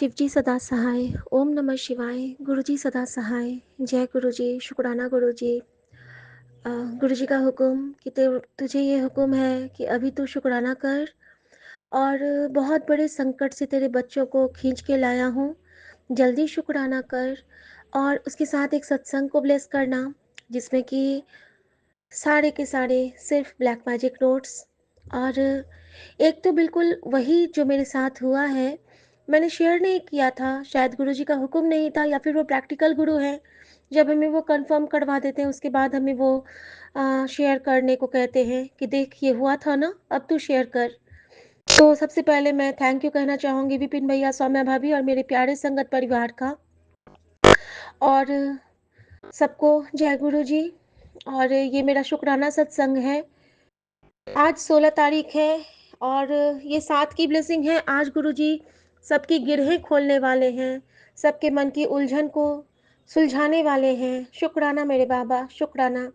शिवजी सदा सहाय। ओम नमः शिवाय। गुरुजी सदा सहाय। जय गुरुजी। शुक्राना गुरुजी। गुरुजी का हुक्म कि तुझे ये हुक्म है कि अभी तू शुक्राना कर और बहुत बड़े संकट से तेरे बच्चों को खींच के लाया हूँ। जल्दी शुक्राना कर और उसके साथ एक सत्संग को ब्लेस करना जिसमें कि सारे के सारे सिर्फ ब्लैक मैजिक नोट्स और एक तो बिल्कुल वही जो मेरे साथ हुआ है, मैंने शेयर नहीं किया था, शायद गुरुजी का हुक्म नहीं था या फिर वो प्रैक्टिकल गुरु हैं। जब हमें वो कंफर्म करवा देते हैं उसके बाद हमें वो शेयर करने को कहते हैं कि देख ये हुआ था ना, अब तू शेयर कर। तो सबसे पहले मैं थैंक यू कहना चाहूँगी विपिन भैया, सौम्या भाभी और मेरे प्यारे संगत परिवार का। और सबको जय गुरु जी। और ये मेरा शुक्राना सत्संग है। आज 16 तारीख है और ये 7 की ब्लेसिंग है। आज गुरुजी सबकी गिरहें खोलने वाले हैं, सबके मन की उलझन को सुलझाने वाले हैं। शुक्राना मेरे बाबा, शुक्राना।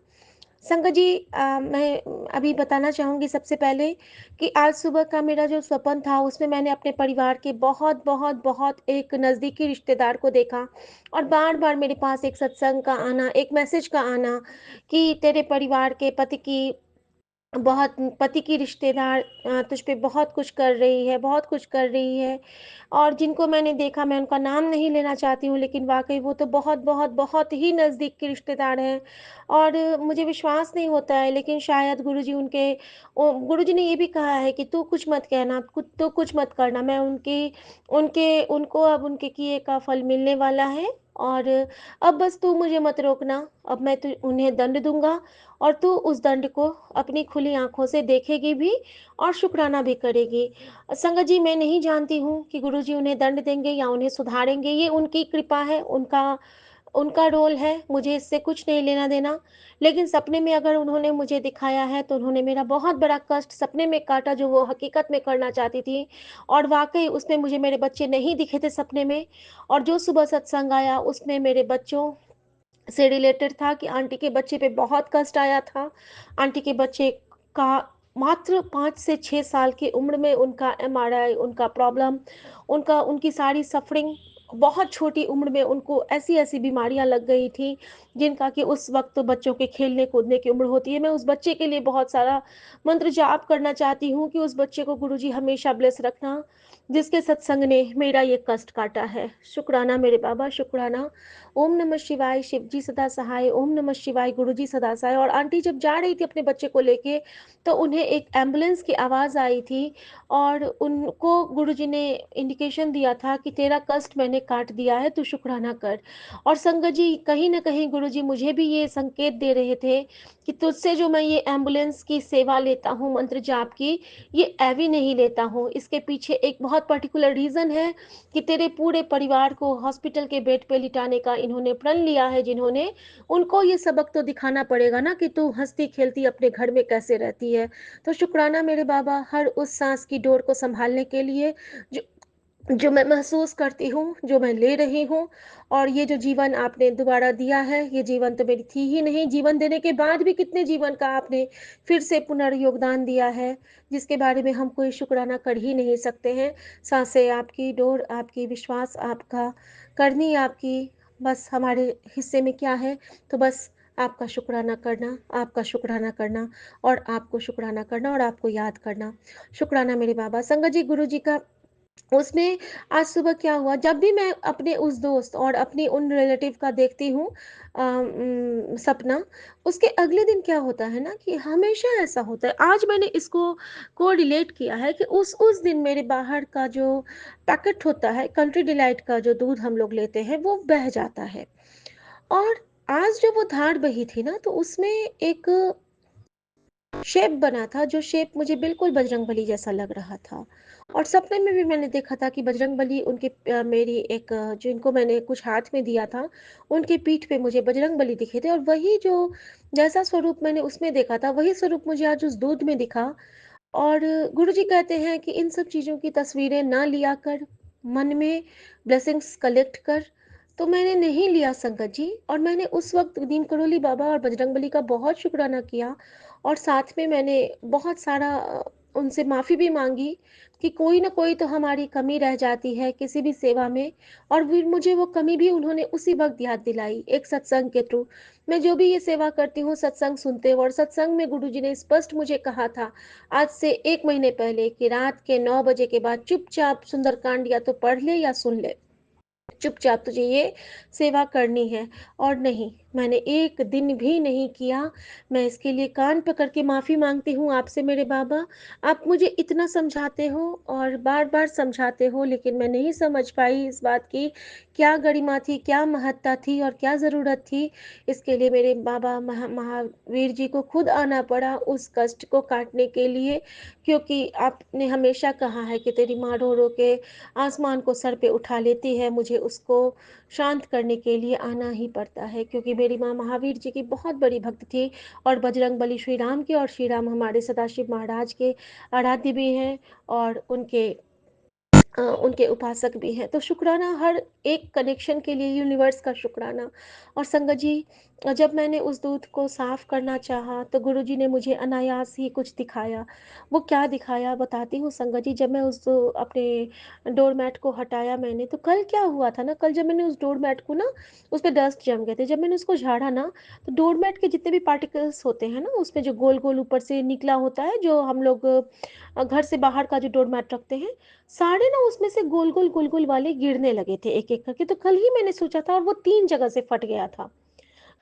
संगत जी, मैं अभी बताना चाहूँगी सबसे पहले कि आज सुबह का मेरा जो स्वप्न था उसमें मैंने अपने परिवार के बहुत बहुत बहुत एक नज़दीकी रिश्तेदार को देखा और बार-बार मेरे पास एक सत्संग का आना, एक मैसेज का आना कि तेरे परिवार के पति की रिश्तेदार तुझ पे बहुत कुछ कर रही है, बहुत कुछ कर रही है। और जिनको मैंने देखा, मैं उनका नाम नहीं लेना चाहती हूँ, लेकिन वाक़ई वो तो बहुत, बहुत, बहुत ही नज़दीक के रिश्तेदार हैं और मुझे विश्वास नहीं होता है, लेकिन शायद गुरुजी ने ये भी कहा है कि तू कुछ मत कहना, तू कुछ मत करना। मैं उनकी उनके उनको अब उनके किए का फल मिलने वाला है और अब बस तू मुझे मत रोकना। अब मैं तु उन्हें दंड दूँगा और तू उस दंड को अपनी खुली आँखों से देखेगी भी और शुक्राना भी करेगी। संगत जी, मैं नहीं जानती हूँ कि गुरुजी उन्हें दंड देंगे या उन्हें सुधारेंगे, ये उनकी कृपा है, उनका उनका रोल है, मुझे इससे कुछ नहीं लेना-देना। लेकिन सपने में अगर उन्होंने मुझे दिखाया है, तो उन्होंने मेरा बहुत बड़ा कष्ट सपने में काटा, जो वो हकीकत में करना चाहती थी और वाक़ई उसमें मुझे मेरे बच्चे नहीं दिखे थे सपने में। और जो सुबह सत्संग आया, उसमें मेरे बच्चों से रिलेटेड था कि आंटी के बच्चे पे बहुत कष्ट आया था। आंटी के बच्चे का मात्र 5 से 6 साल की उम्र में उनका एमआरआई, उनका प्रॉब्लम, उनकी सारी सफ़रिंग, बहुत छोटी उम्र में उनको ऐसी-ऐसी बीमारियाँ लग गई थी, जिनका कि उस वक़्त तो बच्चों के खेलने-कूदने की उम्र होती है। मैं उस बच्चे के लिए बहुत सारा मंत्र जाप करना चाहती हूँ कि उस बच्चे को गुरुजी हमेशा ब्लेस रखना, जिसके सत्संग ने मेरा ये कष्ट काटा है। शुक्राना मेरे बाबा, शुक्राना। ओम नमः शिवाय, शिवजी सदा सहाय। ओम नमः शिवाय, गुरुजी सदा सहाय। और आंटी जब जा रही थी अपने बच्चे को लेके, तो उन्हें एक एम्बुलेंस की आवाज़ आई थी और उनको गुरुजी ने इंडिकेशन दिया था कि तेरा कष्ट मैंने काट दिया है, तू शुक्राना कर। और संगत जी, कहीं न कहीं गुरुजी मुझे भी ये संकेत दे रहे थे कि तुझसे जो मैं ये एम्बुलेंस की सेवा लेता हूँ, मंत्र जाप की, ये ऐवी नहीं लेता हूँ। इसके पीछे एक बहुत पर्टिकुलर रीज़न है कि तेरे पूरे परिवार को हॉस्पिटल के बेड पे लिटाने का इन्होंने प्रण लिया है जिन्होंने, उनको ये सबक तो दिखाना पड़ेगा ना कि तू हँसती-खेलती अपने घर में कैसे रहती है। तो शुक्राना मेरे बाबा, हर उस साँस की डोर को सँभालने के लिए जो जो मैं महसूस करती हूँ, जो मैं ले रही हूँ। और ये जो जीवन आपने दोबारा दिया है, ये जीवन तो मेरी थी ही नहीं। जीवन देने के बाद भी कितने जीवन का आपने फिर से पुनर्योगदान दिया है, जिसके बारे में हम कोई शुक्राना कर ही नहीं सकते हैं। साँसें आपकी, डोर आपकी, विश्वास आपका, करनी आपकी, बस हमारे हिस्से में क्या है, तो बस आपका शुक्राना करना, आपका शुक्राना करना और आपको शुक्राना करना और आपको याद करना। शुक्राना मेरे बाबा। संगत जी, गुरुजी का उसमें आज सुबह क्या हुआ, जब भी मैं अपने उस दोस्त और अपनी उन रिलेटिव का देखती हूँ सपना, उसके अगले दिन क्या होता है ना कि हमेशा ऐसा होता है। आज मैंने इसको कोरिलेट किया है कि उस दिन मेरे बाहर का जो पैकेट होता है, कंट्री डिलाइट का जो दूध हम लोग लेते हैं, वो बह जाता है। और आज जब वो धार बही थी ना, तो उसमें एक शेप बना था, जो शेप मुझे बिल्कुल बजरंगबली जैसा लग रहा था। और सपने में भी मैंने देखा था कि बजरंगबली मेरी जिनको मैंने कुछ हाथ में दिया था, उनकी पीठ पे मुझे बजरंगबली दिखे थे और वही जो जैसा स्वरूप मैंने उसमें देखा था, वही स्वरूप मुझे आज उस दूध में दिखा। और गुरुजी कहते हैं कि इन सब चीज़ों की तस्वीरें ना लिया कर, मन में ब्लेसिंग्स कलेक्ट कर। तो मैंने नहीं लिया संगत जी, और मैंने उस वक़्त नीम करोली बाबा और बजरंगबली का बहुत शुक्राना किया और साथ में मैंने बहुत सारा उनसे माफ़ी भी माँगी कि कोई न कोई तो हमारी कमी रह जाती है किसी भी सेवा में, और फिर मुझे वो कमी भी उन्होंने उसी वक़्त याद दिलाई, एक सत्संग के थ्रू। मैं जो भी ये सेवा करती हूँ सत्संग सुनते हुए, और सत्संग में गुरुजी ने स्पष्ट मुझे कहा था, आज से 1 महीने पहले, कि रात के 9 बजे के बाद चुपचाप सुंदरकांड या तो पढ़ ले या सुन ले। चुपचाप तुझे ये सेवा करनी है। और नहीं, मैंने एक दिन भी नहीं किया। मैं इसके लिए कान पकड़ के माफ़ी माँगती हूँ आपसे मेरे बाबा। आप मुझे इतना समझाते हो और बार-बार समझाते हो, लेकिन मैं नहीं समझ पाई इस बात की क्या गरिमा थी, क्या महत्ता थी और क्या ज़रूरत थी। इसके लिए मेरे बाबा महावीर जी को खुद आना पड़ा उस कष्ट को काटने के लिए, क्योंकि आपने हमेशा कहा है कि तेरी माँ रो-रो के आसमान को सर पे उठा लेती है, मुझे उसको शांत करने के लिए आना ही पड़ता है, क्योंकि मेरी माँ महावीर जी की बहुत बड़ी भक्त थी, और बजरंगबली श्री राम के, और श्री राम हमारे सदाशिव महाराज के आराध्य भी हैं, और उनके उपासक भी हैं। तो शुक्राना हर एक कनेक्शन के लिए यूनिवर्स का शुक्राना। और संगत जी, जब मैंने उस दूध को साफ़ करना चाहा तो गुरुजी ने मुझे अनायास ही कुछ दिखाया। वो क्या दिखाया बताती हूँ संगत जी। जब मैं अपने डोरमैट को हटाया मैंने, तो कल क्या हुआ था ना, कल जब मैंने उस डोरमैट को ना, उस पे डस्ट जम गए थे। जब मैंने उसको झाड़ा ना, तो डोरमैट के जितने भी पार्टिकल्स होते हैं ना, उसमें जो गोल-गोल ऊपर से निकला होता है, जो हम लोग घर से बाहर का जो डोरमैट रखते हैं, सारे ना उसमें से गोल-गोल, गोल-गोल वाले गिरने लगे थे एक-एक करके। तो कल ही मैंने सोचा था, और वो 3 जगह से फट गया था।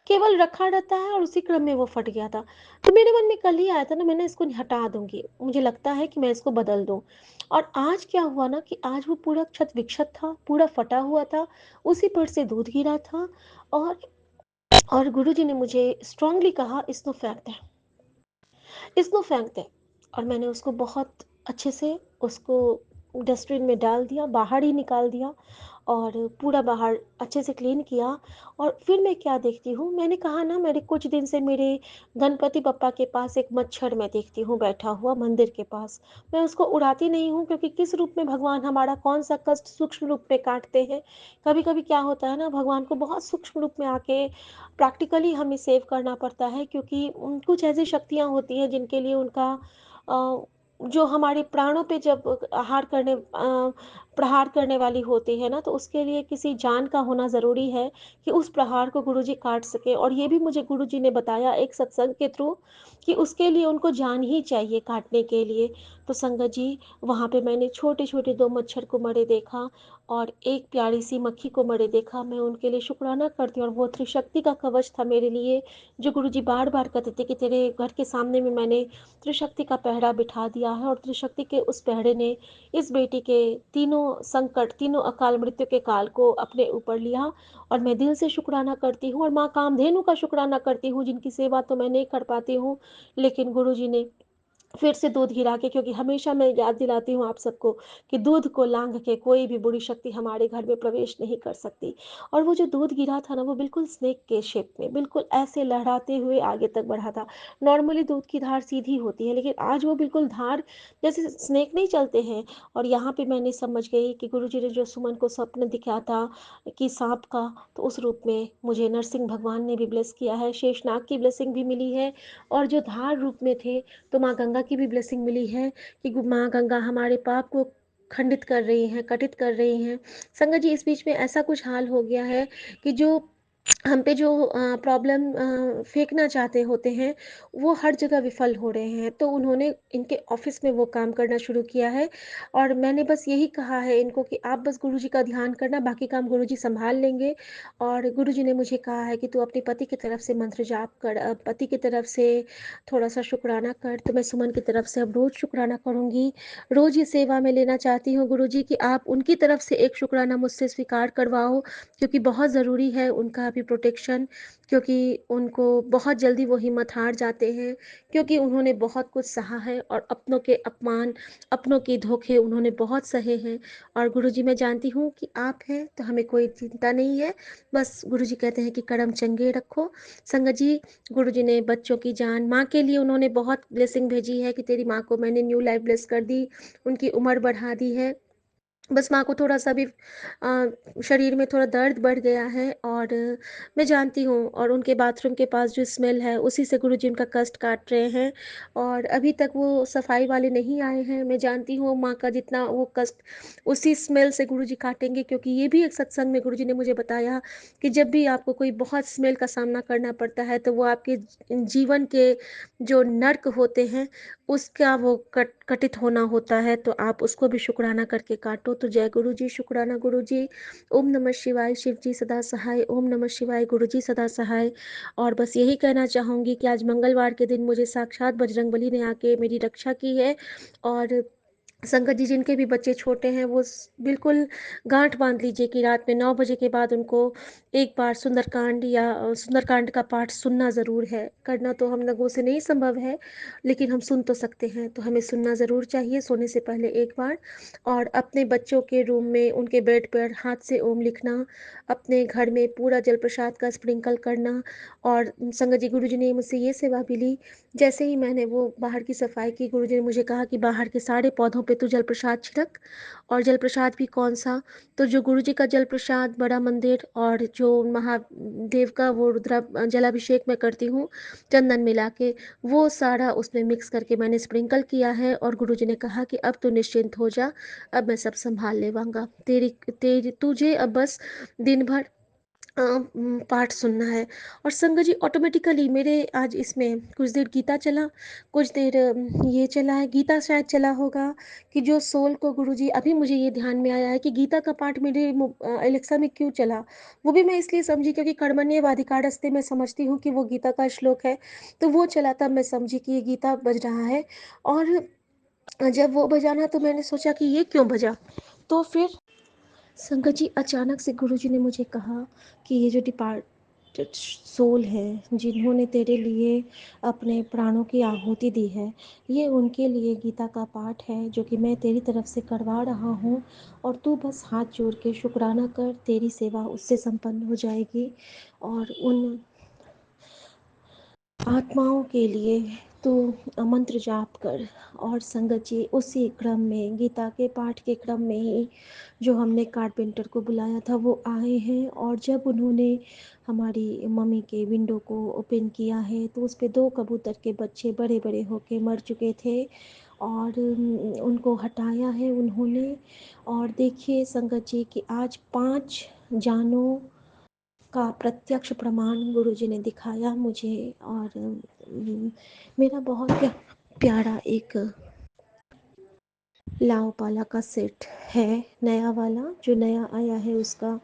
केवल रखा रहता है और उसी क्रम में वो फट गया था। तो मेरे मन में कल ही आया था ना, मैंने इसको हटा दूँगी। मुझे लगता है कि मैं इसको बदल दूँ। और आज क्या हुआ ना, कि आज वो पूरा क्षत-विक्षत था, पूरा फटा हुआ था, उसी पर से दूध गिरा था, और गुरुजी ने मुझे स्ट्रॉन्गली कहा, इसको फेंक दे। इसको फेंक दे। और मैंने उसको बहुत अच्छे से उसको डस्टबिन में डाल दिया, बाहर ही निकाल दिया, और पूरा बाहर अच्छे से क्लीन किया। और फिर मैं क्या देखती हूँ, मैंने कहा ना, मेरे कुछ दिन से मेरे गणपति बप्पा के पास एक मच्छर मैं देखती हूँ बैठा हुआ मंदिर के पास। मैं उसको उड़ाती नहीं हूँ, क्योंकि किस रूप में भगवान हमारा कौन-सा कष्ट सूक्ष्म रूप में काटते हैं। कभी-कभी क्या होता है ना, भगवान को बहुत सूक्ष्म रूप में आके प्रैक्टिकली हमें सेव करना पड़ता है, क्योंकि कुछ ऐसी शक्तियाँ होती हैं जिनके लिए उनका जो हमारे प्राणों पे जब प्रहार करने वाली होती है ना, तो उसके लिए किसी जान का होना ज़रूरी है, कि उस प्रहार को गुरुजी काट सकें। और ये भी मुझे गुरुजी ने बताया एक सत्संग के थ्रू, कि उसके लिए उनको जान ही चाहिए काटने के लिए। तो संगत जी, वहाँ पे मैंने छोटे-छोटे 2 मच्छर को मरे देखा, और एक प्यारी-सी मक्खी को मरे देखा। मैं उनके लिए शुक्राना करती हूँ, और वो त्रिशक्ति का कवच था मेरे लिए, जो गुरुजी बार-बार कहते थे कि तेरे घर के सामने में मैंने त्रिशक्ति का पहरा बिठा दिया है, और त्रिशक्ति के उस पहरे ने इस बेटी के तीनों संकट, तीनों अकाल मृत्यु के काल को अपने ऊपर लिया। और मैं दिल से शुक्राना करती हूँ, और माँ कामधेनु का शुक्राना करती हूँ, जिनकी सेवा तो मैं नहीं कर पाती हूँ, लेकिन गुरुजी ने फिर से दूध गिरा के, क्योंकि हमेशा मैं याद दिलाती हूँ आप सबको, कि दूध को लांघ के कोई भी बुरी शक्ति हमारे घर में प्रवेश नहीं कर सकती। और वो जो दूध गिरा था ना, वो बिल्कुल स्नेक के शेप में, बिल्कुल ऐसे लहराते हुए आगे तक बढ़ा था। नॉर्मली दूध की धार सीधी होती है, लेकिन आज वो बिल्कुल धार, जैसे स्नेक नहीं चलते हैं। और यहाँ पे मैंने समझ गई कि गुरुजी ने जो सुमन को स्वप्न दिखाया था कि सांप का, तो उस रूप में मुझे नरसिंह भगवान ने भी ब्लेस किया है, शेषनाग की ब्लेसिंग भी मिली है, और जो धार रूप में थे, तो माँ गंगा की भी ब्लेसिंग मिली है, कि माँ गंगा हमारे पाप को खंडित कर रही हैं, कटित कर रही हैं। संगत जी, इस बीच में ऐसा कुछ हाल हो गया है, कि जो हम पे जो प्रॉब्लम फेंकना चाहते होते हैं, वो हर जगह विफल हो रहे हैं। तो उन्होंने इनके ऑफ़िस में वो काम करना शुरू किया है, और मैंने बस यही कहा है इनको कि आप बस गुरुजी का ध्यान करना, बाकी काम गुरुजी सँभाल लेंगे। और गुरुजी ने मुझे कहा है कि तू अपने पति की तरफ से मंत्र जाप कर, पति की तरफ से थोड़ा-सा शुक्राना कर। तो मैं सुमन की तरफ से अब रोज़ शुक्राना करूँगी। रोज़ ये सेवा मैं लेना चाहती हूँ गुरुजी, कि आप उनकी तरफ से एक शुक्राना मुझसे स्वीकार करवाओ, क्योंकि बहुत ज़रूरी है उनका भी प्रोटेक्शन, क्योंकि उनको बहुत जल्दी वो हिम्मत हार जाते हैं, क्योंकि उन्होंने बहुत कुछ सहा है, और अपनों के अपमान, अपनों के धोखे उन्होंने बहुत सहे हैं। और गुरुजी, मैं जानती हूँ कि आप हैं तो हमें कोई चिंता नहीं है, बस गुरुजी कहते हैं कि करम चंगे रखो। संगत जी, गुरुजी ने बच्चों की जान, माँ के लिए उन्होंने बहुत ब्लेसिंग भेजी है, कि तेरी माँ को मैंने न्यू लाइफ ब्लेस कर दी, उनकी उम्र बढ़ा दी है। बस माँ को थोड़ा-सा भी शरीर में थोड़ा दर्द बढ़ गया है, और मैं जानती हूँ, और उनके बाथरूम के पास जो स्मेल है उसी से गुरुजी उनका कष्ट काट रहे हैं, और अभी तक वो सफाई वाले नहीं आए हैं। मैं जानती हूँ माँ का जितना वो कष्ट उसी स्मेल से गुरुजी काटेंगे, क्योंकि ये भी एक सत्संग में गुरुजी ने मुझे बताया कि जब भी आपको कोई बहुत स्मेल का सामना करना पड़ता है तो वो आपके जीवन के जो नर्क होते हैं उसका वो कटित होना होता है, तो आप उसको भी शुक्राना करके काटो। तो जय गुरु जी, शुक्राना गुरु जी। ओम नमः शिवाय, शिव जी सदा सहाय। ओम नमः शिवाय, गुरु जी सदा सहाय। और बस यही कहना चाहूँगी कि आज मंगलवार के दिन मुझे साक्षात बजरंगबली ने आके मेरी रक्षा की है, और संगत जी जिनके भी बच्चे छोटे हैं वो बिल्कुल गांठ बांध लीजिए कि रात में 9 बजे के बाद उनको एक बार सुंदरकांड या सुंदरकांड का पाठ सुनना ज़रूर है। करना तो हम लोगों से नहीं संभव है, लेकिन हम सुन तो सकते हैं, तो हमें सुनना ज़रूर चाहिए सोने से पहले एक बार। और अपने बच्चों के रूम में उनके बेड पर हाथ से ओम लिखना, अपने घर में पूरा जल प्रसाद का स्प्रिंकल करना। और संगत जी गुरु जी ने मुझसे ये सेवा भी ली, जैसे ही मैंने वो बाहर की सफाई की, गुरुजी ने मुझे कहा कि बाहर के सारे पौधों पे तू जल प्रसाद छिड़क। और जल प्रसाद भी कौन सा, तो जो गुरुजी का जल प्रसाद बड़ा मंदिर और जो महादेव का वो रुद्रा जलाभिषेक मैं करती हूँ चंदन मिला के, वो सारा उसमें मिक्स करके मैंने स्प्रिंकल किया है। और गुरुजी ने कहा कि अब तू निश्चिंत हो जा, अब मैं सब संभाल लेवांगा, तेरी तेरी तुझे अब बस दिन भर पाठ सुनना है। और संगत जी ऑटोमेटिकली मेरे आज इसमें कुछ देर गीता चला, कुछ देर ये चला है, गीता शायद चला होगा, कि जो सोल को गुरुजी, अभी मुझे ये ध्यान में आया है कि गीता का पाठ मेरे एलेक्सा में क्यों चला। वो भी मैं इसलिए समझी क्योंकि कर्मण्येवाधिकारस्ते मैं समझती हूँ कि वो गीता का श्लोक है, तो वो चला, तब मैं समझी कि ये गीता बज रहा है। और जब वो बजाना तो मैंने सोचा कि ये क्यों बजा, तो फिर संगत जी अचानक से गुरुजी ने मुझे कहा कि ये जो डिपार्टेड सोल है, जिन्होंने तेरे लिए अपने प्राणों की आहुति दी है, ये उनके लिए गीता का पाठ है जो कि मैं तेरी तरफ से करवा रहा हूँ, और तू बस हाथ जोड़ के शुक्राना कर, तेरी सेवा उससे संपन्न हो जाएगी। और उन आत्माओं के लिए तो मंत्र जाप कर। और संगत जी उसी क्रम में, गीता के पाठ के क्रम में ही जो हमने कारपेंटर को बुलाया था वो आए हैं, और जब उन्होंने हमारी मम्मी के विंडो को ओपन किया है तो उस पे 2 कबूतर के बच्चे बड़े बड़े होके मर चुके थे, और उनको हटाया है उन्होंने। और देखिए संगत जी कि आज 5 जानों का प्रत्यक्ष प्रमाण गुरुजी ने दिखाया मुझे। और मेरा बहुत प्यारा एक लाव पाला का सेट है, नया वाला जो नया आया है उसका,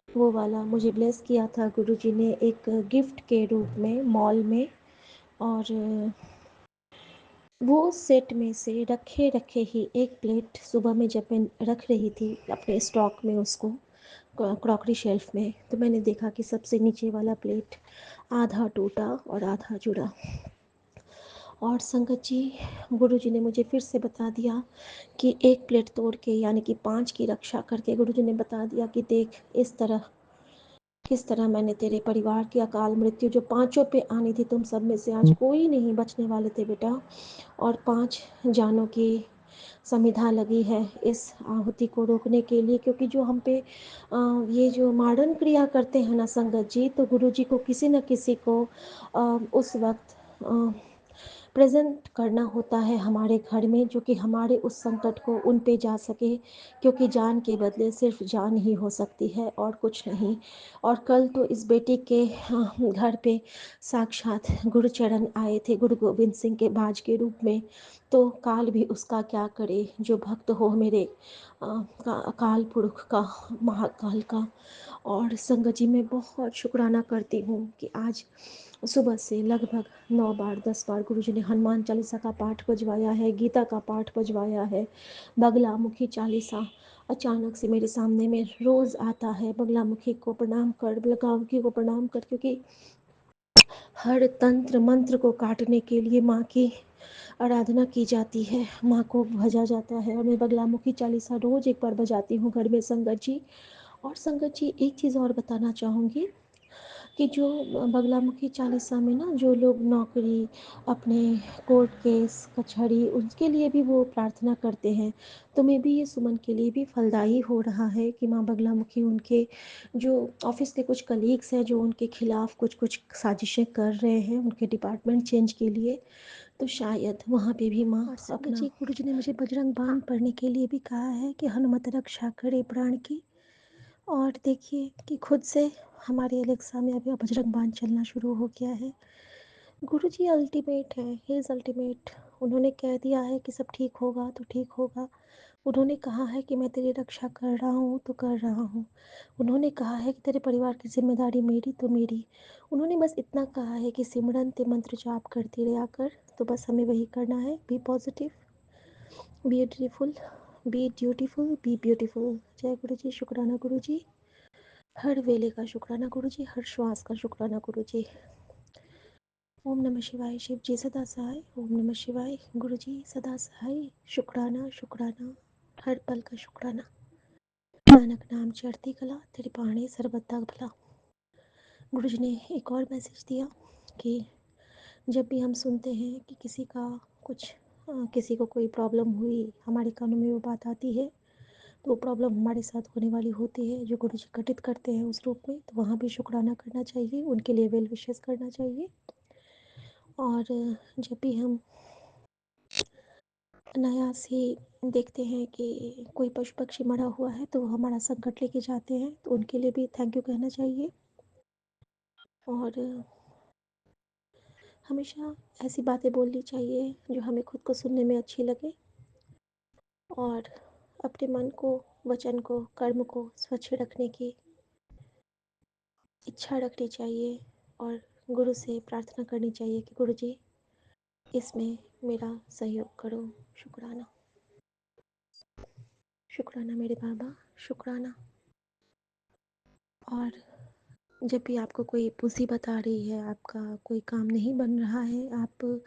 वो वाला मुझे ब्लेस किया था गुरुजी ने एक गिफ्ट के रूप में मॉल में। और वो सेट में से रखे रखे ही एक प्लेट सुबह में जब मैं रख रही थी अपने स्टॉक में उसको क्रॉकरी शेल्फ में, तो मैंने देखा कि सबसे नीचे वाला प्लेट आधा टूटा और आधा जुड़ा। और संगत जी गुरुजी ने मुझे फिर से बता दिया कि एक प्लेट तोड़ के यानी कि 5 की रक्षा करके गुरुजी ने बता दिया कि देख इस तरह किस तरह मैंने तेरे परिवार की अकाल मृत्यु जो 5 पे आनी थी, तुम सब में से आज कोई नहीं बचने वाले थे बेटा, और 5 जानों की समिधा लगी है इस आहुति को रोकने के लिए। क्योंकि जो हम पे ये जो मारण क्रिया करते हैं ना संगत जी, तो गुरु जी को किसी न किसी को उस वक्त प्रेजेंट करना होता है हमारे घर में, जो कि हमारे उस संकट को उन पे जा सके, क्योंकि जान के बदले सिर्फ जान ही हो सकती है और कुछ नहीं। और कल तो इस बेटी के घर पे साक्षात गुरुचरण आए थे गुरु गोविंद सिंह के बाज के रूप में, तो काल भी उसका क्या करे जो भक्त हो मेरे अकाल पुरख का, महाकाल का। और संगत जी मैं बहुत शुक्राना करती हूँ कि आज सुबह से लगभग 9 बार 10 बार गुरुजी ने हनुमान चालीसा का पाठ बजवाया है, गीता का पाठ बजवाया है, बगला मुखी चालीसा अचानक से मेरे सामने में रोज़ आता है, बगला मुखी को प्रणाम कर, बगला मुखी को प्रणाम कर, क्योंकि हर तंत्र मंत्र को काटने के लिए माँ की आराधना की जाती है, माँ को भजा जाता है, और मैं बगलामुखी चालीसा रोज़ एक बार बजाती हूँ घर में संगत जी। और संगत जी एक चीज़ और बताना चाहूँगी कि जो बगलामुखी चालीसा में ना जो लोग नौकरी, अपने कोर्ट केस कचहरी, उसके लिए भी वो प्रार्थना करते हैं। तो मे बी ये सुमन के लिए भी फलदायी हो रहा है कि माँ बगलामुखी उनके जो ऑफिस के कुछ कलीग्स हैं जो उनके खिलाफ कुछ कुछ साजिशें कर रहे हैं उनके डिपार्टमेंट चेंज के लिए, तो शायद वहाँ पे भी माँ और संगत अपना। जी, गुरु जी ने मुझे बजरंग बाण पढ़ने के लिए भी कहा है कि हनुमत रक्षा करे प्राण की। और देखिए कि खुद से हमारे एलेक्सा में अभी बजरंग बाण चलना शुरू हो गया है। गुरु जी अल्टीमेट है, ही इज़ अल्टीमेट। उन्होंने कह दिया है कि सब ठीक होगा तो ठीक होगा। उन्होंने कहा है कि मैं तेरी रक्षा कर रहा हूँ तो कर रहा हूँ। उन्होंने कहा है कि तेरे परिवार की जिम्मेदारी मेरी तो मेरी। उन्होंने बस इतना कहा है कि सिमरन ते मंत्र जाप करती रहा कर, तो बस हमें वही करना है। Be positive, be beautiful, be dutiful, be beautiful. जय गुरु जी, शुक्राना गुरु जी। हर वेले का शुक्राना गुरु जी, हर श्वास का शुक्राना गुरु जी। ओम नमः शिवाय। शिव जी सदा सहाय। ओम नमः शिवाय। गुरु जी सदा सहाय। शुक्राना शुक्राना, हर पल का शुक्राना। नानक नाम चढ़ती कला, तेरी पाणी सर्वदा भला। गुरु जी ने एक और मैसेज दिया कि जब भी हम सुनते हैं कि किसी का कुछ किसी को कोई प्रॉब्लम हुई, हमारे कानों में वो बात आती है, तो वो प्रॉब्लम हमारे साथ होने वाली होती है जो गुरु जी घटित करते हैं उस रूप में, तो वहाँ भी शुक्राना करना चाहिए, उनके लिए वेल विशेस करना चाहिए। और जब भी हम अनायास ही देखते हैं कि कोई पशु पक्षी मरा हुआ है तो वो हमारा संकट लेके जाते हैं, तो उनके लिए भी थैंक यू कहना चाहिए। और हमेशा ऐसी बातें बोलनी चाहिए जो हमें खुद को सुनने में अच्छी लगे, और अपने मन को, वचन को, कर्म को स्वच्छ रखने की इच्छा रखनी चाहिए। और गुरु से प्रार्थना करनी चाहिए कि गुरु जी इसमें मेरा सहयोग करो। शुक्राना, शुक्राना मेरे बाबा, शुक्राना। और जब भी आपको कोई मुसीबत आ रही है, आपका कोई काम नहीं बन रहा है, आप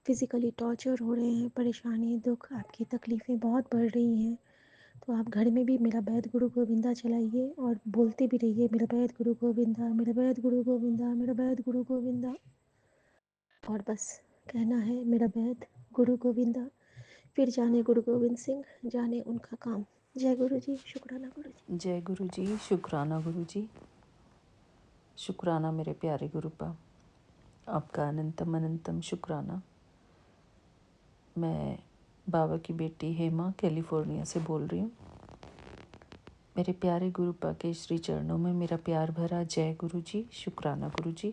फिज़िकली टॉर्चर हो रहे हैं, परेशानी, दुख, आपकी तकलीफ़ें बहुत बढ़ रही हैं, तो आप घर में भी मेरा बैद गुरु गोविंदा चलाइए और बोलते भी रहिए, मेरा बैद गुरु गोविंदा, मेरा बैद गुरु गोविंदा, मेरा बैद गुरु गोविंदा। और बस कहना है मेरा बैद गुरु गोविंदा, फिर जाने गुरु गोविंद सिंह, जाने उनका काम। जय गुरु जी, शुक्राना गुरु जी। जय गुरु जी, शुक्राना गुरु जी। शुक्राना मेरे प्यारे गुरुपा, आपका अनंतम अनंतम शुक्राना। मैं बाबा की बेटी हेमा कैलिफोर्निया से बोल रही हूँ। मेरे प्यारे गुरुपा के श्री चरणों में मेरा प्यार भरा जय गुरु जी, शुक्राना गुरु जी।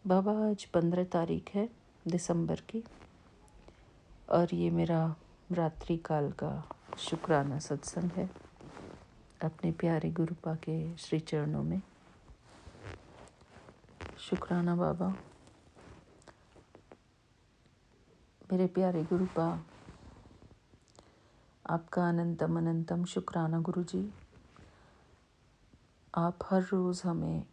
बाबा आज 15 तारीख है दिसंबर की, और ये मेरा रात्रि काल का शुक्राना सत्संग है अपने प्यारे गुरुपा के श्री चरणों में। शुक्राना बाबा। मेरे प्यारे गुरुपा, आपका अनंतम अनंतम शुक्राना गुरु जी। आप हर रोज़ हमें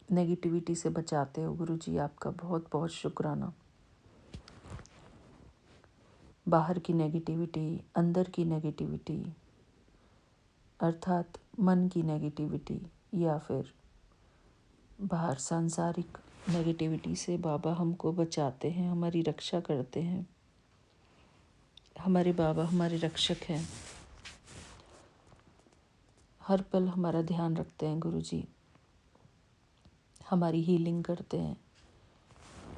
नेगेटिविटी से बचाते हो गुरु जी, आपका बहुत बहुत शुक्राना। बाहर की नेगेटिविटी, अंदर की नेगेटिविटी, अर्थात मन की नेगेटिविटी, या फिर बाहर सांसारिक नेगेटिविटी से बाबा हमको बचाते हैं, हमारी रक्षा करते हैं। हमारे बाबा हमारे रक्षक हैं, हर पल हमारा ध्यान रखते हैं गुरु जी, हमारी हीलिंग करते हैं।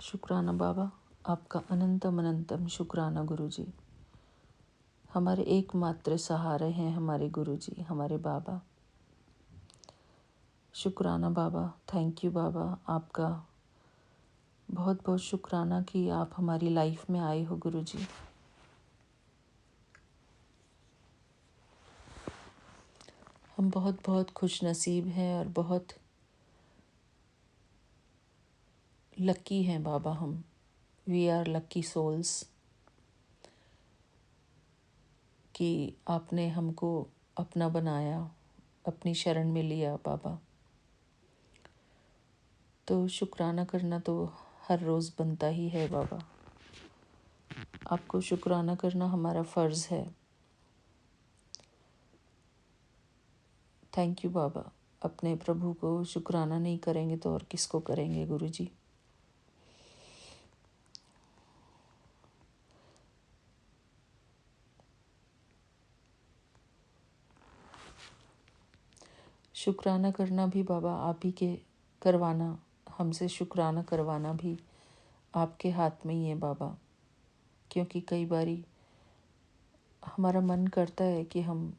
शुक्राना बाबा, आपका अनंतम अनंतम शुक्राना गुरु जी। हमारे एकमात्र सहारे हैं हमारे गुरु जी, हमारे बाबा। शुक्राना बाबा, थैंक यू बाबा, आपका बहुत बहुत शुक्राना कि आप हमारी लाइफ में आए हो गुरु जी। हम बहुत बहुत खुश नसीब हैं और बहुत लकी हैं बाबा। हम वी आर लकी सोल्स कि आपने हमको अपना बनाया, अपनी शरण में लिया बाबा। तो शुक्राना करना तो हर रोज़ बनता ही है बाबा। आपको शुक्राना करना हमारा फ़र्ज़ है। थैंक यू बाबा। अपने प्रभु को शुक्राना नहीं करेंगे तो और किसको करेंगे गुरु जी। शुक्राना करना भी बाबा आप ही के करवाना, हमसे शुक्राना करवाना भी आपके हाथ में ही है बाबा। क्योंकि कई बारी हमारा मन करता है कि हम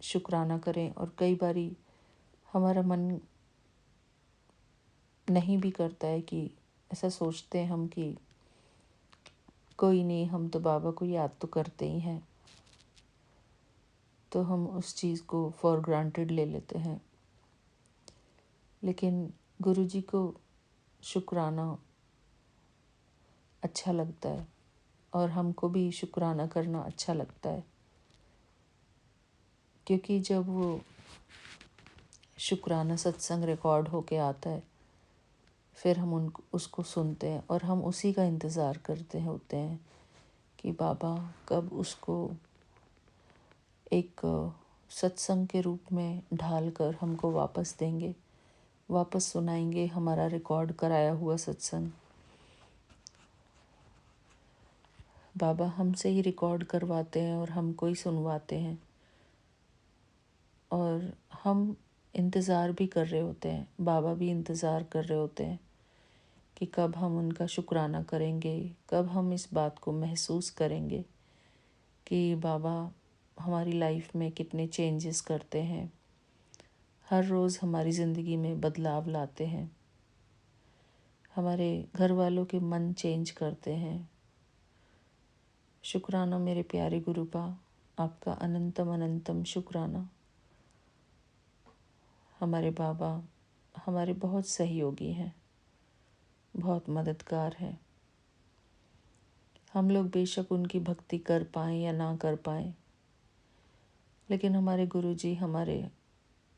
शुक्राना करें और कई बारी हमारा मन नहीं भी करता है, कि ऐसा सोचते हैं हम कि कोई नहीं, हम तो बाबा को याद तो करते ही हैं, तो हम उस चीज़ को फॉर ग्रांटेड ले लेते हैं। लेकिन गुरु जी को शुक्राना अच्छा लगता है और हमको भी शुक्राना करना अच्छा लगता है, क्योंकि जब वो शुक्राना सत्संग रिकॉर्ड होके आता है फिर हम उसको सुनते हैं और हम उसी का इंतज़ार करते होते हैं कि बाबा कब उसको एक सत्संग के रूप में ढाल कर हमको वापस देंगे, वापस सुनाएंगे हमारा रिकॉर्ड कराया हुआ सत्संग। बाबा हमसे ही रिकॉर्ड करवाते हैं और हमको ही सुनवाते हैं, और हम इंतज़ार भी कर रहे होते हैं, बाबा भी इंतज़ार कर रहे होते हैं कि कब हम उनका शुक्राना करेंगे, कब हम इस बात को महसूस करेंगे कि बाबा हमारी लाइफ में कितने चेंजेस करते हैं, हर रोज़ हमारी ज़िंदगी में बदलाव लाते हैं, हमारे घर वालों के मन चेंज करते हैं। शुक्राना मेरे प्यारे गुरुपा, आपका अनंतम अनंतम शुक्राना। हमारे बाबा हमारे बहुत सहयोगी हैं, बहुत मददगार हैं। हम लोग बेशक उनकी भक्ति कर पाएँ या ना कर पाएँ, लेकिन हमारे गुरुजी हमारे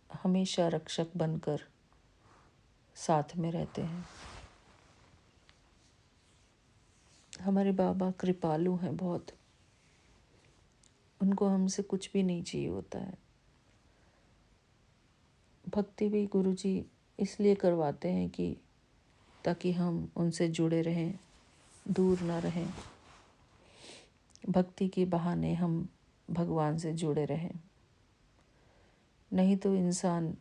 हमेशा रक्षक बनकर साथ में रहते हैं। हमारे बाबा कृपालु हैं बहुत, उनको हमसे कुछ भी नहीं चाहिए होता है। भक्ति भी गुरुजी इसलिए करवाते हैं कि ताकि हम उनसे जुड़े रहें, दूर ना रहें। भक्ति के बहाने हम भगवान से जुड़े रहें, नहीं तो इंसान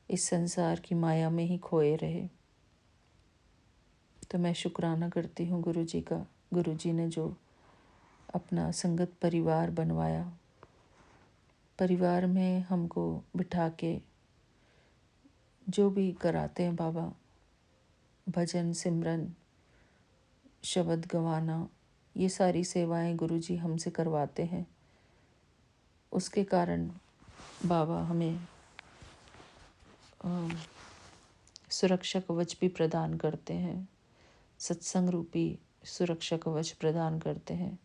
इस संसार की माया में ही खोए रहे। तो मैं शुक्राना करती हूँ गुरुजी का, गुरुजी ने जो अपना संगत परिवार बनवाया, परिवार में हमको बिठा के जो भी कराते हैं बाबा, भजन सिमरन शब्द गवाना, ये सारी सेवाएं गुरुजी हमसे करवाते हैं। उसके कारण बाबा हमें सुरक्षा कवच भी प्रदान करते हैं, सत्संग रूपी सुरक्षा कवच प्रदान करते हैं।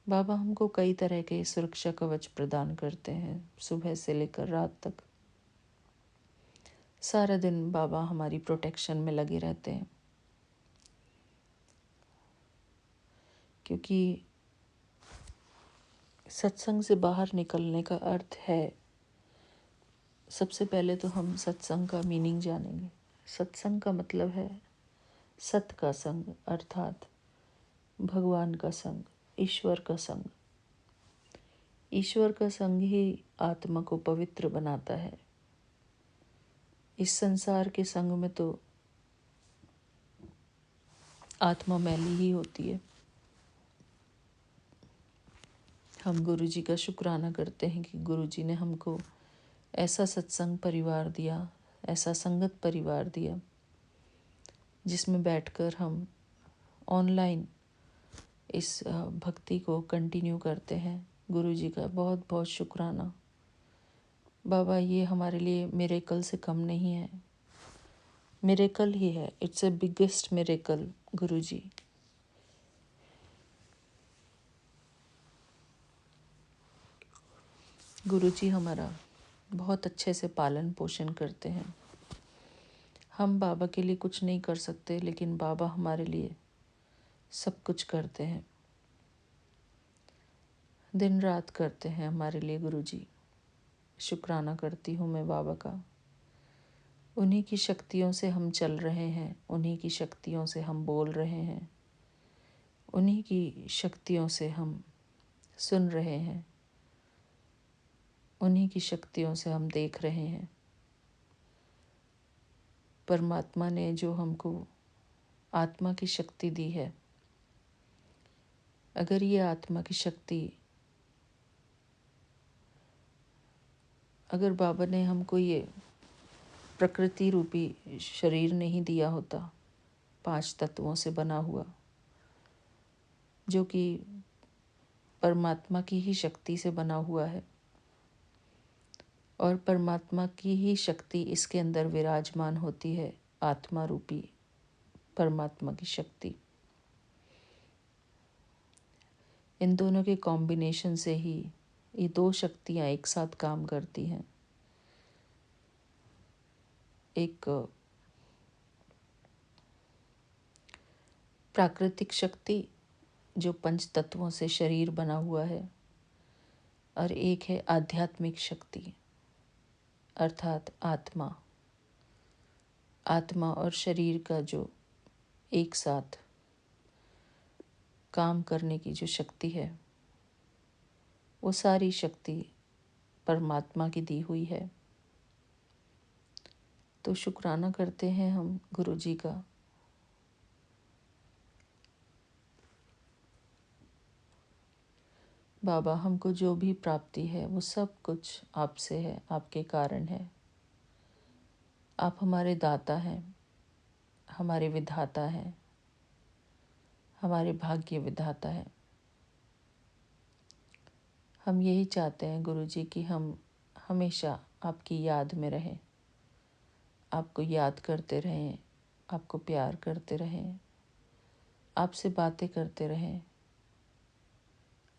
बाबा हमको कई तरह के सुरक्षा कवच प्रदान करते हैं, सुबह से लेकर रात तक। सारा दिन बाबा हमारी प्रोटेक्शन में लगे रहते हैं, क्योंकि सत्संग से बाहर निकलने का अर्थ है, सबसे पहले तो हम सत्संग का मीनिंग जानेंगे। सत्संग का मतलब है सत का संग, अर्थात भगवान का संग, ईश्वर का संग। ईश्वर का संग ही आत्मा को पवित्र बनाता है। इस संसार के संग में तो आत्मा मैली ही होती है। हम गुरुजी का शुक्राना करते हैं कि गुरुजी ने हमको ऐसा सत्संग परिवार दिया, ऐसा संगत परिवार दिया, जिसमें बैठकर हम ऑनलाइन इस भक्ति को कंटिन्यू करते हैं। गुरुजी का बहुत बहुत शुक्राना। बाबा ये हमारे लिए मिरेकल से कम नहीं है, मिरेकल ही है। इट्स ए बिगेस्ट मिरेकल गुरुजी। गुरुजी हमारा बहुत अच्छे से पालन पोषण करते हैं। हम बाबा के लिए कुछ नहीं कर सकते, लेकिन बाबा हमारे लिए सब कुछ करते हैं, दिन रात करते हैं हमारे लिए गुरुजी। शुक्राना करती हूँ मैं बाबा का। उन्हीं की शक्तियों से हम चल रहे हैं, उन्हीं की शक्तियों से हम बोल रहे हैं, उन्हीं की शक्तियों से हम सुन रहे हैं, उन्हीं की शक्तियों से हम देख रहे हैं। परमात्मा ने जो हमको आत्मा की शक्ति दी है, अगर ये आत्मा की शक्ति, अगर बाबा ने हमको ये प्रकृति रूपी शरीर नहीं दिया होता, 5 तत्वों से बना हुआ, जो कि परमात्मा की ही शक्ति से बना हुआ है, और परमात्मा की ही शक्ति इसके अंदर विराजमान होती है, आत्मा रूपी परमात्मा की शक्ति। इन दोनों के कॉम्बिनेशन से ही ये 2 शक्तियाँ एक साथ काम करती हैं। एक प्राकृतिक शक्ति जो 5 तत्वों से शरीर बना हुआ है, और एक है आध्यात्मिक शक्ति अर्थात आत्मा। आत्मा और शरीर का जो एक साथ काम करने की जो शक्ति है, वो सारी शक्ति परमात्मा की दी हुई है। तो शुक्राना करते हैं हम गुरु जी का। बाबा, हमको जो भी प्राप्ति है वो सब कुछ आपसे है, आपके कारण है। आप हमारे दाता हैं, हमारे विधाता हैं, हमारे भाग्य विधाता हैं। हम यही चाहते हैं गुरु जी कि हम हमेशा आपकी याद में रहें, आपको याद करते रहें, आपको प्यार करते रहें, आपसे बातें करते रहें,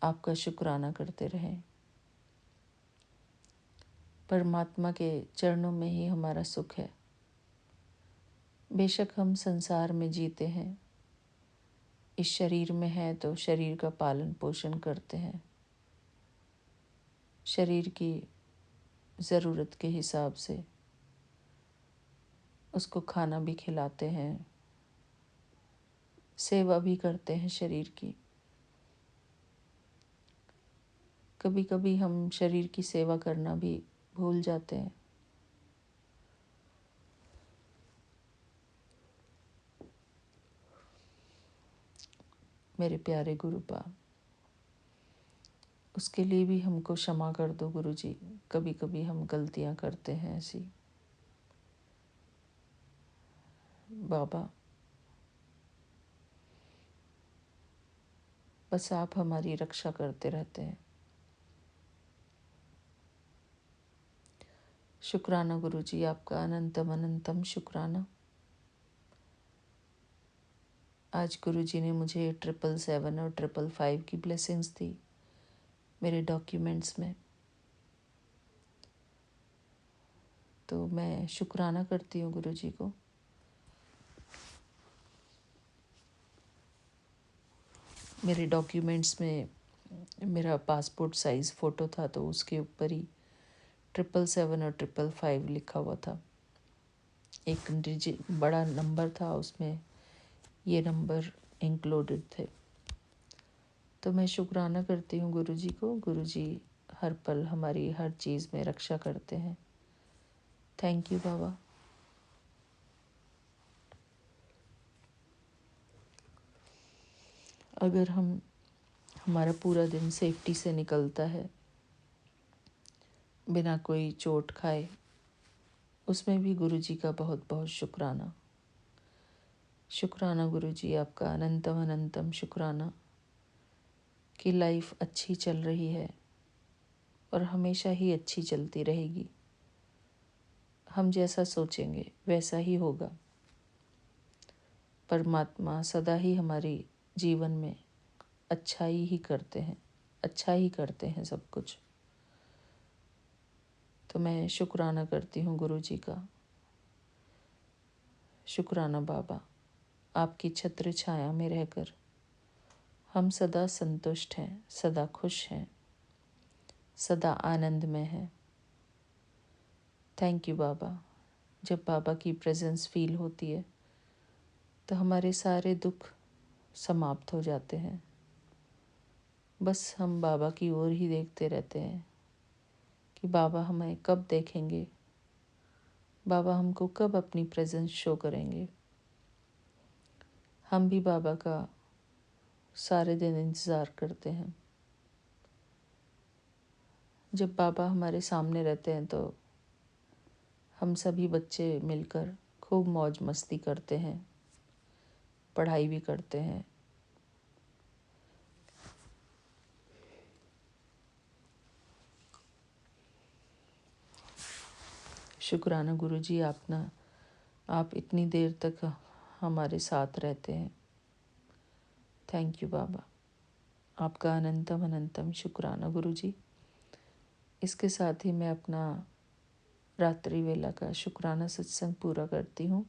आपका शुक्राना करते रहें। परमात्मा के चरणों में ही हमारा सुख है। बेशक हम संसार में जीते हैं, इस शरीर में हैं तो शरीर का पालन पोषण करते हैं, शरीर की ज़रूरत के हिसाब से उसको खाना भी खिलाते हैं, सेवा भी करते हैं शरीर की। कभी कभी हम शरीर की सेवा करना भी भूल जाते हैं। मेरे प्यारे गुरुपा, उसके लिए भी हमको क्षमा कर दो गुरु जी। कभी कभी हम गलतियां करते हैं ऐसी। बाबा, बस आप हमारी रक्षा करते रहते हैं। शुक्राना गुरु जी, आपका अनंतम अनंतम शुक्राना। आज गुरु जी ने मुझे 777 और 555 की ब्लेसिंग्स दी मेरे डॉक्यूमेंट्स में। तो मैं शुक्राना करती हूँ गुरु जी को। मेरे डॉक्यूमेंट्स में मेरा पासपोर्ट साइज़ फ़ोटो था, तो उसके ऊपर ही 777 और 555 लिखा हुआ था। एक बड़ा नंबर था, उसमें ये नंबर इंक्लूडेड थे। तो मैं शुक्राना करती हूँ गुरु जी को। गुरु जी हर पल हमारी हर चीज़ में रक्षा करते हैं। थैंक यू बाबा। अगर हमारा पूरा दिन सेफ्टी से निकलता है, बिना कोई चोट खाए, उसमें भी गुरु जी का बहुत बहुत शुक्राना। शुक्राना गुरु जी, आपका अनंतम अनंतम शुक्राना कि लाइफ अच्छी चल रही है और हमेशा ही अच्छी चलती रहेगी। हम जैसा सोचेंगे वैसा ही होगा। परमात्मा सदा ही हमारी जीवन में अच्छाई ही करते हैं, अच्छा ही करते हैं सब कुछ। तो मैं शुक्राना करती हूँ गुरु जी का। शुक्राना बाबा, आपकी छत्र छाया में रहकर हम सदा संतुष्ट हैं, सदा खुश हैं, सदा आनंद में हैं। थैंक यू बाबा। जब बाबा की प्रेजेंस फील होती है तो हमारे सारे दुख समाप्त हो जाते हैं। बस हम बाबा की ओर ही देखते रहते हैं कि बाबा हमें कब देखेंगे, बाबा हमको कब अपनी प्रेजेंस शो करेंगे। हम भी बाबा का सारे दिन इंतज़ार करते हैं। जब बाबा हमारे सामने रहते हैं तो हम सभी बच्चे मिलकर खूब मौज मस्ती करते हैं, पढ़ाई भी करते हैं। शुक्राना गुरुजी, आप इतनी देर तक हमारे साथ रहते हैं। थैंक यू बाबा, आपका अनंतम अनंतम शुक्राना गुरुजी। इसके साथ ही मैं अपना रात्रि वेला का शुक्राना सत्संग पूरा करती हूँ।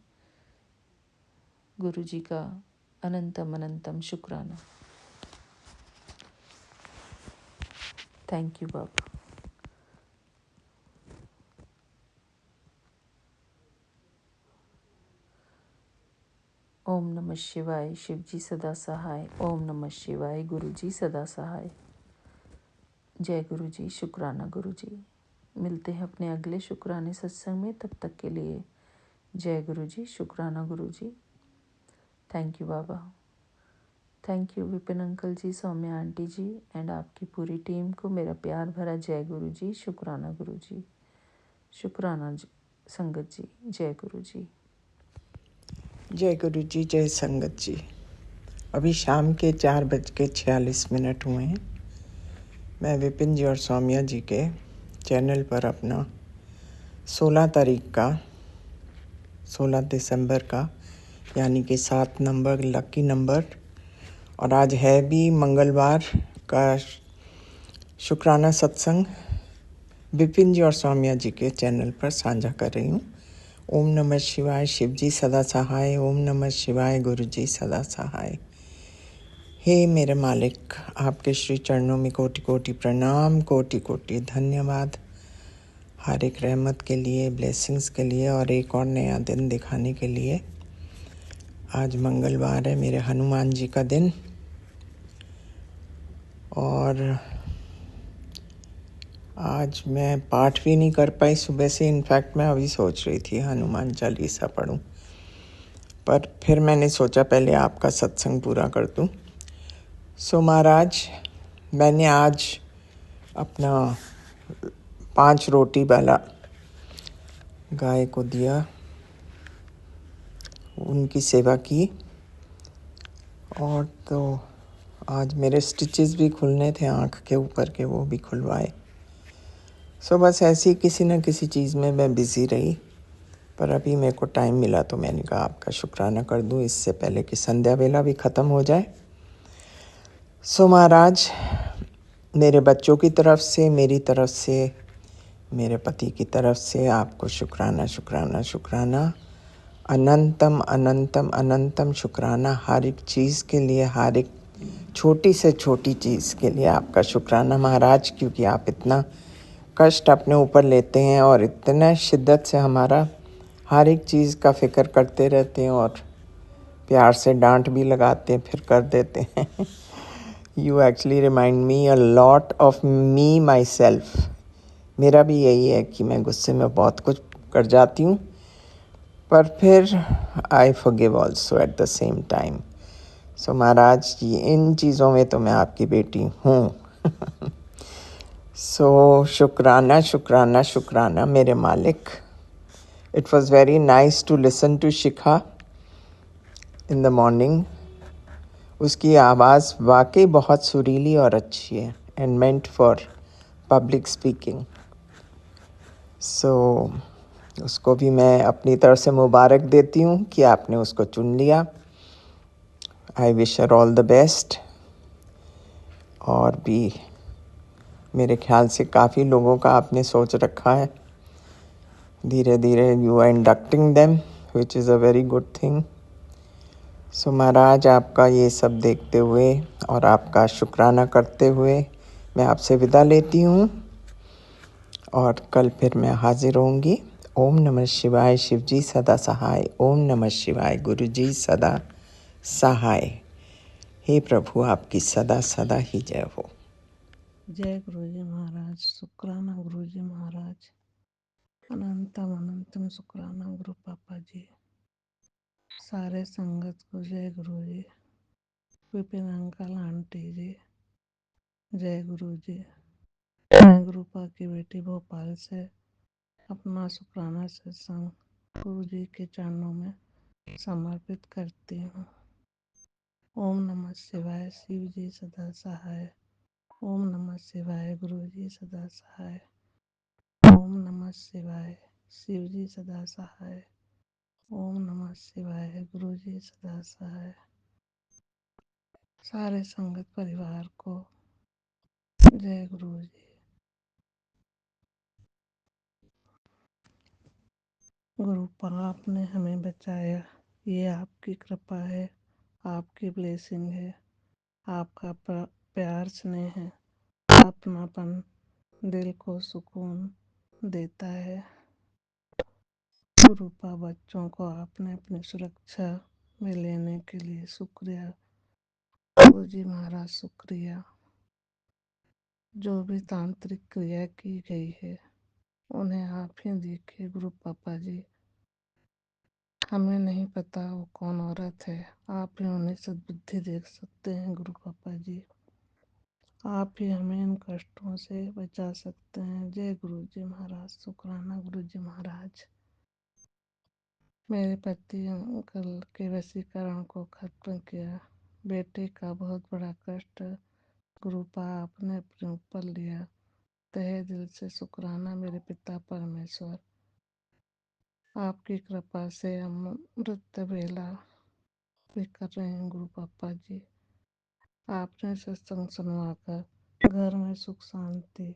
गुरुजी का अनंतम अनंतम शुक्राना। थैंक यू बाबा। ओम नमः शिवाय। शिव जी सदा सहाय। ओम नमः शिवाय। गुरु जी सदा सहाय। जय गुरु जी। शुक्राना गुरु जी। मिलते हैं अपने अगले शुक्राने सत्संग में। तब तक के लिए जय गुरु जी। शुक्राना Guru ji. Thank you Baba. Thank you Vipin uncle ji, Saumya aunty ji and आपकी पूरी टीम को मेरा प्यार भरा जय गुरु जी। शुक्राना गुरु जी। शुक्राना संगत जी। जय गुरु जी। जय गुरु जी, जय संगत जी। अभी शाम के 4:46 हुए हैं। मैं विपिन जी और सौम्या जी के चैनल पर अपना 16 दिसंबर का यानी कि 7 नंबर लकी नंबर और आज है भी मंगलवार का शुक्राना सत्संग विपिन जी और सौम्या जी के चैनल पर साझा कर रही हूँ। ओम नमः शिवाय। शिव जी सदा सहाय। ओम नमः शिवाय। गुरु जी सदा सहाय। हे मेरे मालिक, आपके श्री चरणों में कोटि कोटि प्रणाम, कोटि कोटि धन्यवाद हर एक रहमत के लिए, ब्लेसिंग्स के लिए और एक और नया दिन दिखाने के लिए। आज मंगलवार है, मेरे हनुमान जी का दिन। और आज मैं पाठ भी नहीं कर पाई सुबह से। इनफैक्ट मैं अभी सोच रही थी हनुमान चालीसा पढूं, पर फिर मैंने सोचा पहले आपका सत्संग पूरा कर दूं। सो महाराज, मैंने आज अपना 5 रोटी वाला गाय को दिया, उनकी सेवा की। और तो आज मेरे स्टिचेस भी खुलने थे आँख के ऊपर के, वो भी खुलवाए। सो बस ऐसी किसी न किसी चीज़ में मैं बिज़ी रही, पर अभी मेरे को टाइम मिला तो मैंने कहा आपका शुक्राना कर दूं इससे पहले कि संध्या वेला भी ख़त्म हो जाए। सो महाराज, मेरे बच्चों की तरफ से, मेरी तरफ से, मेरे पति की तरफ से आपको शुक्राना शुक्राना शुक्राना। अनंतम अनंतम अनंतम शुक्राना हर एक चीज़ के लिए, हर एक छोटी से छोटी चीज़ के लिए आपका शुक्राना महाराज, क्योंकि आप इतना कष्ट अपने ऊपर लेते हैं और इतना शिद्दत से हमारा हर एक चीज़ का फिक्र करते रहते हैं और प्यार से डांट भी लगाते हैं, फिर कर देते हैं। You actually remind me a lot of me my self. मेरा भी यही है कि मैं गुस्से में बहुत कुछ कर जाती हूँ, पर फिर I forgive also at the same time. So Maharaj ji, इन चीज़ों में तो मैं आपकी बेटी हूँ। सो शुक्राना शुक्राना शुक्राना मेरे मालिक। It was very nice to listen to Shikha in the morning. उसकी आवाज़ वाकई बहुत सुरीली और अच्छी है and meant for public speaking. So उसको भी मैं अपनी तरफ से मुबारक देती हूँ कि आपने उसको चुन लिया। I wish her all the best. और भी मेरे ख्याल से काफ़ी लोगों का आपने सोच रखा है। धीरे धीरे you are inducting them, which is a very good thing. सो महाराज, आपका ये सब देखते हुए और आपका शुक्राना करते हुए मैं आपसे विदा लेती हूँ और कल फिर मैं हाजिर होंगी ओम नमः शिवाय शिवजी सदा सहाय। ओम नमः शिवाय गुरुजी सदा सहाय। हे प्रभु आपकी सदा सदा ही जय हो। जय गुरुजी महाराज। शुक्राना गुरुजी महाराज। अनंतम अनंतम शुक्राना गुरु पापा जी। सारे संगत को जय गुरु जी। विपिन अंकल आंटी जी जय गुरु जी। मैं गुरुपा की बेटी भोपाल से अपना शुक्राना सत्संग गुरु जी के चरणों में समर्पित करती हूँ। ओम नमः शिवाय शिव जी सदा सहाय। ओम नमः शिवाय गुरु जी सदा सहाय। ओम नमः शिवाय शिव जी सदा सहाय। ओम नमः शिवाय गुरु जी सदा सहाय। सारे संगत परिवार को जय गुरु जी। गुरुपा आपने हमें बचाया, ये आपकी कृपा है, आपकी ब्लेसिंग है, आपका प्यार स्नेह है, अपनापन दिल को सुकून देता है। गुरुपा बच्चों को आपने अपनी सुरक्षा में लेने के लिए शुक्रिया गुरु जी महाराज, शुक्रिया। जो भी तांत्रिक क्रिया की गई है उन्हें आप ही देखिए गुरु पापा जी। हमें नहीं पता वो कौन औरत है, आप ही उन्हें सद्बुद्धि दे सकते हैं गुरु पापा जी। आप ही हमें इन कष्टों से बचा सकते हैं। जय गुरु जी महाराज। शुक्राना गुरु जी महाराज। मेरे पति अंकल के वशीकरण को खत्म किया। बेटे का बहुत बड़ा कष्ट गुरुपा आपने अपने ऊपर लिया। तहे दिल से शुक्राना मेरे पिता परमेश्वर। आपकी कृपा से हम अमृत वेला भी कर रहे हैं गुरु पापा जी। आपने सत्संग सुनवाकर घर में सुख शांति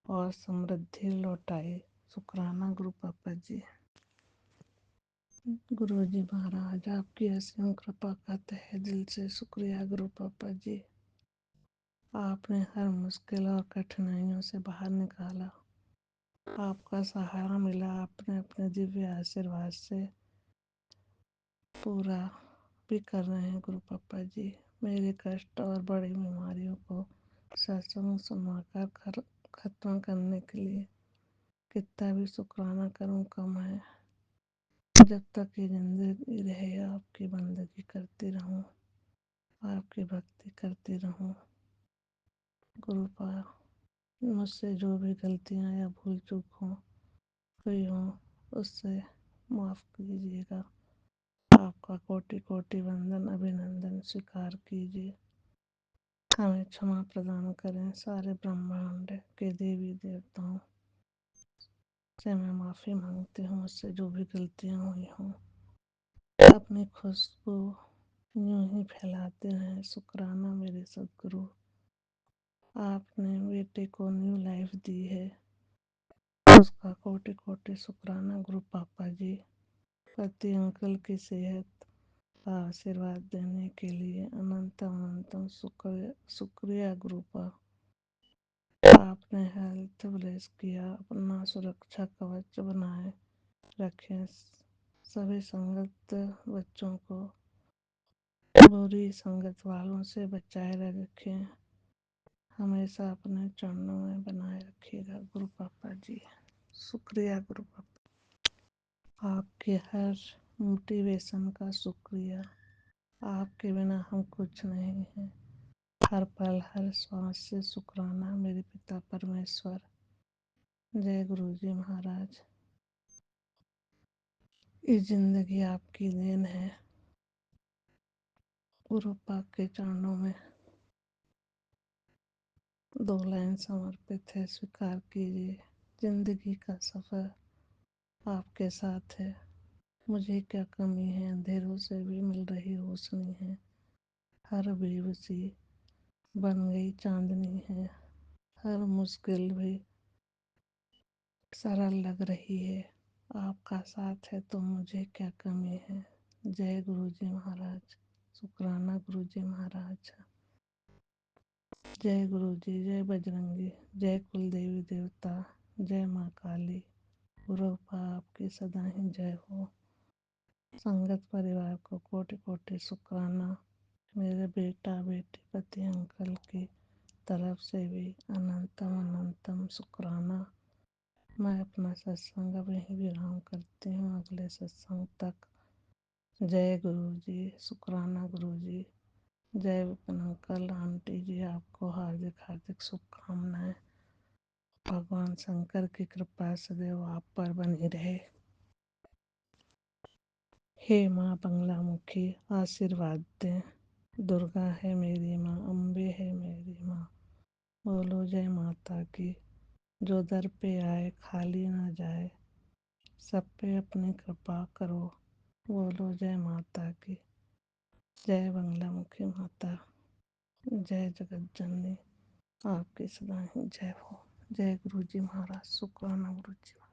और समृद्धि लौटाई। शुक्राना गुरु पापा जी। गुरु जी महाराज आपकी असीम कृपा का तहे दिल से शुक्रिया गुरु पापा जी। आपने हर मुश्किल और कठिनाइयों से बाहर निकाला। आपका सहारा मिला। आपने अपने दिव्य आशीर्वाद से पूरा भी कर रहे हैं गुरु पापा जी। मेरे कष्ट और बड़ी बीमारियों को सत्संग सुनवाकर खत्म करने के लिए कितना भी शुक्राना करूं कम है। जब तक ये जिंदगी रहे आपकी बंदगी करती रहूं, आपकी भक्ति करती रहूं। गुरुपा मुझसे जो भी गलतियां या भूल चूक हो हुई हो उससे माफ़ कीजिएगा। आपका कोटि कोटि वंदन अभिनंदन स्वीकार कीजिए। हमें क्षमा प्रदान करें। सारे ब्रह्मांड के देवी देवताओं से मैं माफ़ी मांगती हूँ। मुझसे जो भी गलतियाँ हुई हों अपनी खुशबू यूं ही फैलाते रहें। शुक्राना मेरे सदगुरु। आपने बेटे को न्यू लाइफ दी है, उसका कोटि कोटि शुक्राना गुरु पापा जी। पति अंकल की सेहत का आशीर्वाद देने के लिए अनंतम अनंतम शुक्रिया गुरुपा। आपने हेल्थ ब्लेस किया, अपना सुरक्षा कवच बनाए रखें। सभी संगत बच्चों को बुरी संगत वालों से बचाए रखें। हमेशा अपने चरणों में बनाए रखिएगा गुरु पापा जी। शुक्रिया गुरु पापा। आपके हर मोटिवेशन का शुक्रिया। आपके बिना हम कुछ नहीं हैं। हर पल हर श्वास से शुक्राना मेरे पिता परमेश्वर। जय गुरु जी महाराज। ये जिंदगी आपकी देन है। गुरु पाक के चरणों में 2 लाइन समर्पित है, स्वीकार कीजिए। जिंदगी का सफर आपके साथ है। मुझे क्या कमी है, अंधेरों से भी मिल रही रोशनी है। हर बेबसी बन गई चांदनी है। हर मुश्किल भी सरल लग रही है। आपका साथ है तो मुझे क्या कमी है। जय गुरु जी महाराज। शुक्राना गुरु जी महाराज। जय गुरु जी। जय बजरंगी। जय कुल देवी देवता। जय माँ काली। गुरुपा आपकी सदा ही जय हो। संगत परिवार को कोटि कोटि शुक्राना। मेरे बेटा बेटी पति अंकल की तरफ से भी अनंतम अनंतम शुक्राना। मैं अपना सत्संग अब यहीं विराम करती हूँ, अगले सत्संग तक। जय गुरु जी, शुक्राना गुरु जी। जय विपिन अंकल आंटी जी, आपको हार्दिक हार्दिक शुभकामनाएं। भगवान शंकर की कृपा सदैव आप पर बनी रहे। हे माँ बंगला मुखी आशीर्वाद दें। दुर्गा है मेरी माँ, अम्बे है मेरी माँ। बोलो जय माता की। जो दर पे आए खाली ना जाए, सब पे अपनी कृपा करो। बोलो जय माता की। जय बंगला मुखी माता, जय जगत जननी, आपकी सदा ही जय हो। जय गुरु जी महाराज, शुक्राना गुरु जी।